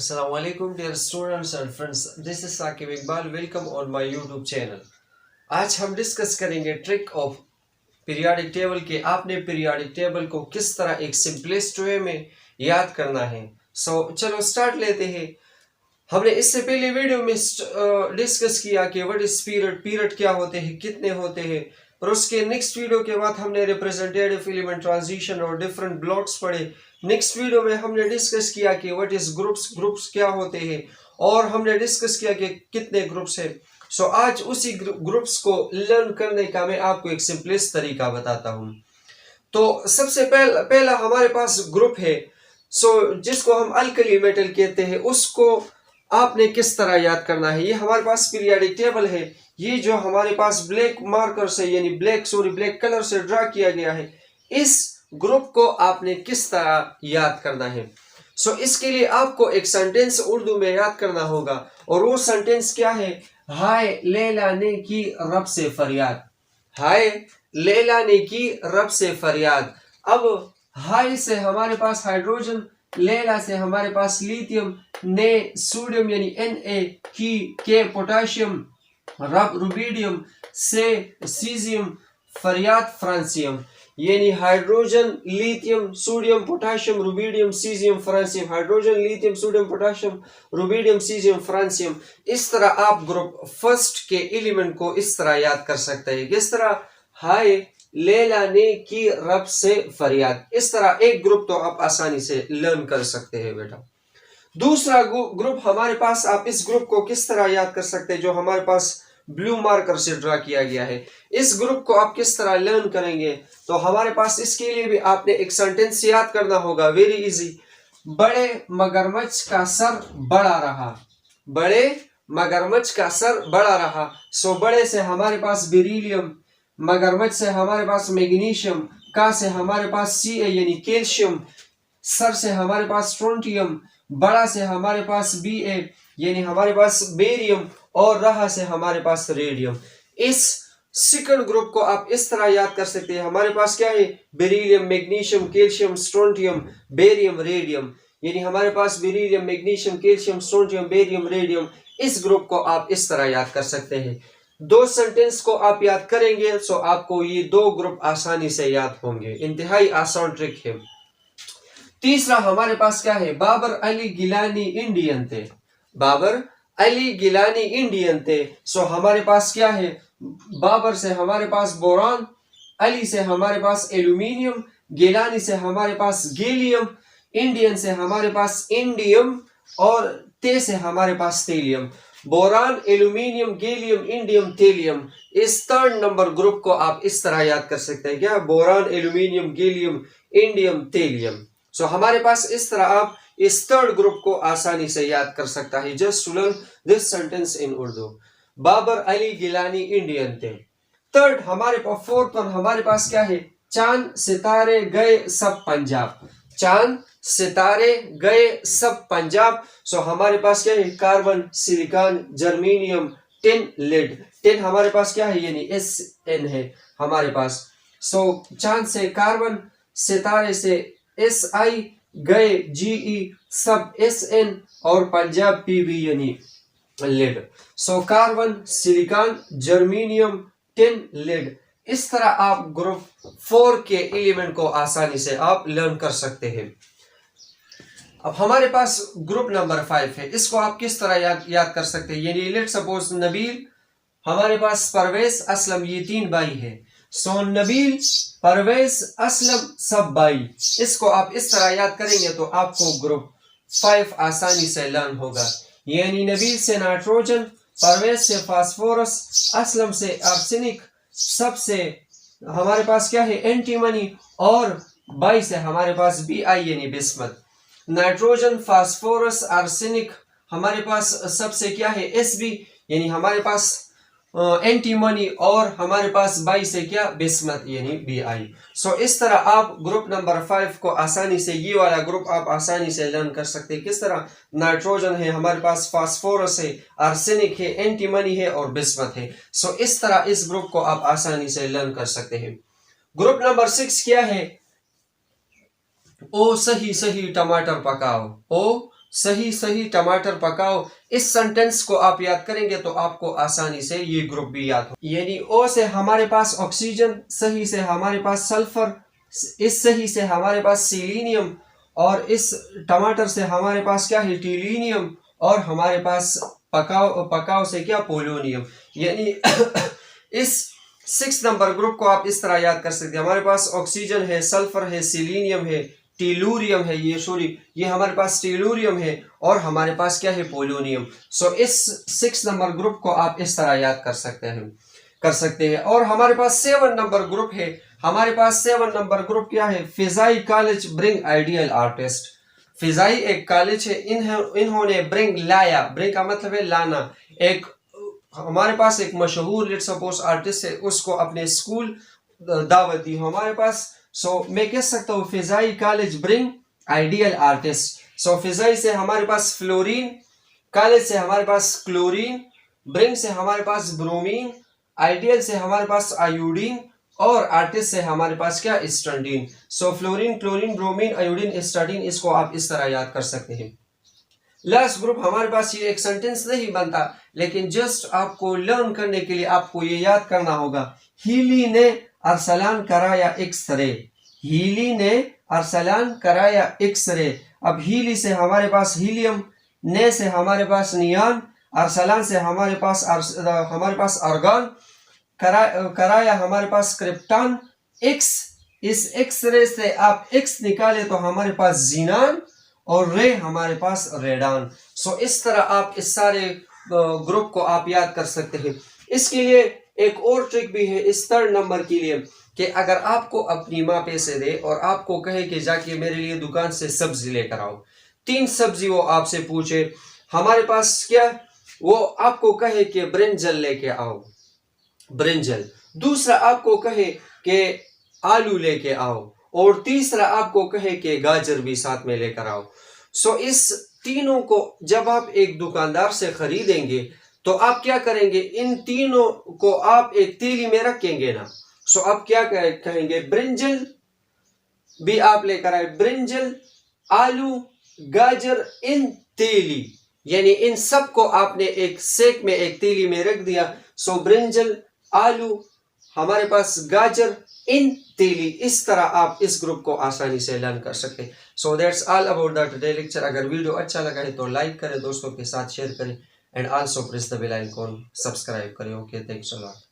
Assalamu alaikum dear students and friends. This is Iqbal. Welcome on my YouTube channel. आज हम discuss करेंगे trick of periodic table के आपने periodic table को किस तरह एक सिंपलेस्ट वे में याद करना है। चलो स्टार्ट लेते हैं। हमने इससे पहले वीडियो में डिस्कस किया कि व्हाट इज पीरियड क्या होते हैं, कितने होते हैं, और उसके नेक्स्ट वीडियो के बाद हमने रिप्रेजेंटेटिव एलिमेंट, ट्रांजिशन और डिफरेंट ब्लॉक्स पढ़े। नेक्स्ट वीडियो में हमने डिस्कस किया कि व्हाट इज ग्रुप्स क्या होते हैं, और हमने डिस्कस किया कि कितने ग्रुप्स हैं। आज उसी ग्रुप्स को लर्न करने का मैं आपको एक सिंपलेस्ट तरीका बताता हूं। तो सबसे पहला हमारे पास ग्रुप है, जिसको हम अल्कली मेटल कहते हैं। उसको आपने किस तरह याद करना है। ये हमारे पास पीरियोडिक टेबल है। ये जो हमारे पास ब्लैक मार्कर से यानी ब्लैक कलर से ड्रा किया गया है, इस ग्रुप को आपने किस तरह याद करना है। इसके लिए आपको एक सेंटेंस उर्दू में याद करना होगा, और वो सेंटेंस क्या है? हाय लैला ने की रब से फरियाद। हाय लैला ने की रब से फरियाद। अब हाय से हमारे पास हाइड्रोजन, लैला से हमारे पास लिथियम, ने सोडियम यानी Na, की के पोटेशियम, रब रुबीडियम, से सीजियम, फरियाद फ्रांसियम। यानी hydrogen, lithium, sodium, potassium, rubidium, caesium, francium. Hydrogen, lithium, sodium, potassium, rubidium, caesium, francium. इस तरह आप ग्रुप फर्स्ट के एलिमेंट को इस तरह याद कर सकते हैं। किस तरह? हाय लैला ने की रब से फरियाद। इस तरह एक ग्रुप तो आप आसानी से लर्न कर सकते हैं बेटा। दूसरा ग्रुप हमारे पास, आप इस ग्रुप को किस तरह याद कर सकते हैं, जो हमारे पास ब्लू मार्कर से ड्रा किया गया है। इस ग्रुप को आप किस तरह लर्न करेंगे? तो हमारे पास इसके लिए भी आपने एक सेंटेंस याद करना होगा, वेरी इजी। बड़े मगरमच्छ का सर बड़ा रहा। बड़े मगरमच्छ का सर बड़ा रहा। बड़े से हमारे पास बेरिलियम, मगरमच्छ से हमारे पास मैग्नीशियम, का से हमारे पास Ca यानी कैल्शियम, सर से हमारे पास स्ट्रोंटियम, बड़ा से हमारे पास Ba यानी हमारे पास बेरियम, और रहा से हमारे पास रेडियम। इस सेकंड ग्रुप को आप इस तरह याद कर सकते हैं। हमारे पास क्या है? Beryllium, magnesium, calcium, strontium, barium, radium. यानी हमारे पास beryllium, magnesium, calcium, strontium, barium, radium. इस ग्रुप को आप इस तरह याद कर सकते हैं। दो सेंटेंस को आप याद करेंगे तो आपको ये दो ग्रुप आसानी से याद होंगे। इंतहाई आसान ट्रिक है। तीसरा हमारे पास क्या है? बाबर अली गिलानी इंडियन थे। बाबर अली गिलानी इंडियन थे। हमारे पास क्या है? बाबर से हमारे पास बोरान, अली से हमारे पास एल्यूमिनियम, गिलानी से हमारे पास गैलियम, इंडियन से हमारे पास इंडियम, और ते से हमारे पास thallium. Boron, aluminium, gallium, indium, thallium. इस थर्ड नंबर ग्रुप को आप इस तरह याद कर सकते हैं। क्या? Boron, aluminium, gallium, indium, thallium. हमारे पास इस तरह आप इस थर्ड ग्रुप को आसानी से याद कर सकता है। Just to learn this sentence in Urdu. Babar Ali Gilani Indian थे। थर्ड हमारे पास, फोर्थ वन हमारे पास क्या है? चांद सितारे गए सब पंजाब। चांद सितारे गए सब पंजाब। हमारे पास क्या है? Carbon, silicon, germanium, tin, lead. Tin हमारे पास क्या है? यानी Sn है हमारे पास। चांद से कार्बन, सितारे से Si, गए Ge, सब Sn, और पंजाब Pb यानी lead. Carbon, silicon, germanium, tin, lead. इस तरह आप ग्रुप 4 के एलिमेंट को आसानी से आप लर्न कर सकते हैं। अब हमारे पास ग्रुप नंबर 5 है। इसको आप किस तरह याद कर सकते हैं? यानी लेट सपोज नबील, हमारे पास परवेज, असलम, ये 3 भाई है। नबील, परवेज, असलम, सब भाई। इसको आप इस तरह याद करेंगे तो आपको ग्रुप 5 आसानी से लर्न होगा। यानी नबील से नाइट्रोजन, परवेज से फास्फोरस, असलम से आर्सेनिक, सब से हमारे पास क्या है? एंटीमनी, और बाई से हमारे पास Bi यानी बिस्मत। नाइट्रोजन, फास्फोरस, आर्सेनिक, हमारे पास सबसे क्या है? Sb यानी हमारे पास एंटीमनी, और हमारे पास बाई से क्या? बिस्मत यानी Bi। इस तरह आप ग्रुप नंबर 5 को आसानी से, ये वाला ग्रुप आप आसानी से लर्न कर सकते हैं। किस तरह? नाइट्रोजन है हमारे पास, फास्फोरस है, आर्सेनिक है, एंटीमनी है, और बिस्मत है। इस तरह इस ग्रुप को आप आसानी से लर्न कर सकते हैं। ग्रुप नंबर 6 क्या है? ओ सही सही टमाटर पकाओ। ओ सही सही टमाटर पकाओ। इस सेंटेंस को आप याद करेंगे तो आपको आसानी से ये ग्रुप भी याद हो। यानी ओ से हमारे पास ऑक्सीजन, सही से हमारे पास सल्फर, इस सही से हमारे पास सेलेनियम, और इस टमाटर से हमारे पास क्या है, टीलीनियम, और हमारे पास पकाओ से क्या, पोलोनियम। यानी इस 6 नंबर ग्रुप को आप इस तरह याद कर सकते हैं। हमारे पास ऑक्सीजन है, सल्फर है, सेलेनियम है, टेलूरियम है, ये हमारे पास टेलूरियम है, और हमारे पास क्या है, पोलोनियम। सो इस 6 नंबर ग्रुप को आप इस तरह याद कर सकते हैं। और हमारे पास 7 नंबर ग्रुप है। हमारे पास 7 नंबर ग्रुप क्या है, Fizaia college bring ideal artist. Fizaia एक कॉलेज है, इन्होंने ब्रिंग लाया, ब्रिंग का मतलब है लाना, एक हमारे पास एक मशहूर लेट्स सपोज आर्टिस्ट है, उसको अपने स्कूल दावत दी हमारे पास। सो मैं कह सकता हूँ फिजाई college bring ideal artist. So फिजाई से हमारे पास फ्लोरीन, कॉलेज से हमारे पास क्लोरीन, ब्रिंग से हमारे पास ब्रोमीन, आइडियल से हमारे पास आयोडीन, और आर्टिस्ट से हमारे पास क्या, स्टैंडीन। सो फ्लोरीन, क्लोरीन, ब्रोमीन, आयोडीन, स्टैंडीन, इसको आप इस तरह याद कर सकते हैं। लास्ट ग्रुप हमारे पास ये एक सेंटेंस नहीं बनता, लेकिन जस्ट आपको लर्न करने के लिए आपको ये याद करना होगा। हीली ने arsalan karaya एक्सरे, हीली ने arsalan कराया एक्सरे। अब हीली से हमारे पास हीलियम, ने से हमारे पास नियान, arsalan से हमारे पास आर्गन, कराया हमारे पास क्रिप्टॉन, एक्स, इस एक्सरे से आप एक्स निकाले तो हमारे पास जीनान, और रे हमारे पास रेडान। सो इस तरह आप इस सारे ग्रुप को आप याद कर सकते हैं। इसके लिए एक और ट्रिक भी है इस 3rd नंबर के लिए, कि अगर आपको अपनी माँ पैसे दे और आपको कहे कि जाके मेरे लिए दुकान से सब्जी लेकर आओ, 3 सब्जी वो आपसे पूछे, हमारे पास क्या, वो आपको कहे कि ब्रिंजल लेके आओ, ब्रिंजल, दूसरा आपको कहे कि आलू लेके आओ, और तीसरा आपको कहे कि गाजर भी साथ में लेकर आओ। सो इस तीनों को जब आप एक दुकानदार से खरीदेंगे तो आप क्या करेंगे, इन तीनों को आप एक थैली में रखेंगे ना। सो आप क्या कहेंगे, ब्रिंजल भी आप लेकर आए, ब्रिंजल, आलू, गाजर इन थैली, यानी इन सब को आपने एक सेक में एक थैली में रख दिया। सो ब्रिंजल, आलू, हमारे पास गाजर इन थैली, इस तरह आप इस ग्रुप को आसानी से लर्न कर सकते हैं। So that's all about the today lecture. अगर वीडियो अच्छा लगा है तो लाइक करें, दोस्तों के साथ शेयर करें, and also press the bell icon, subscribe करें। Okay, thanks a lot.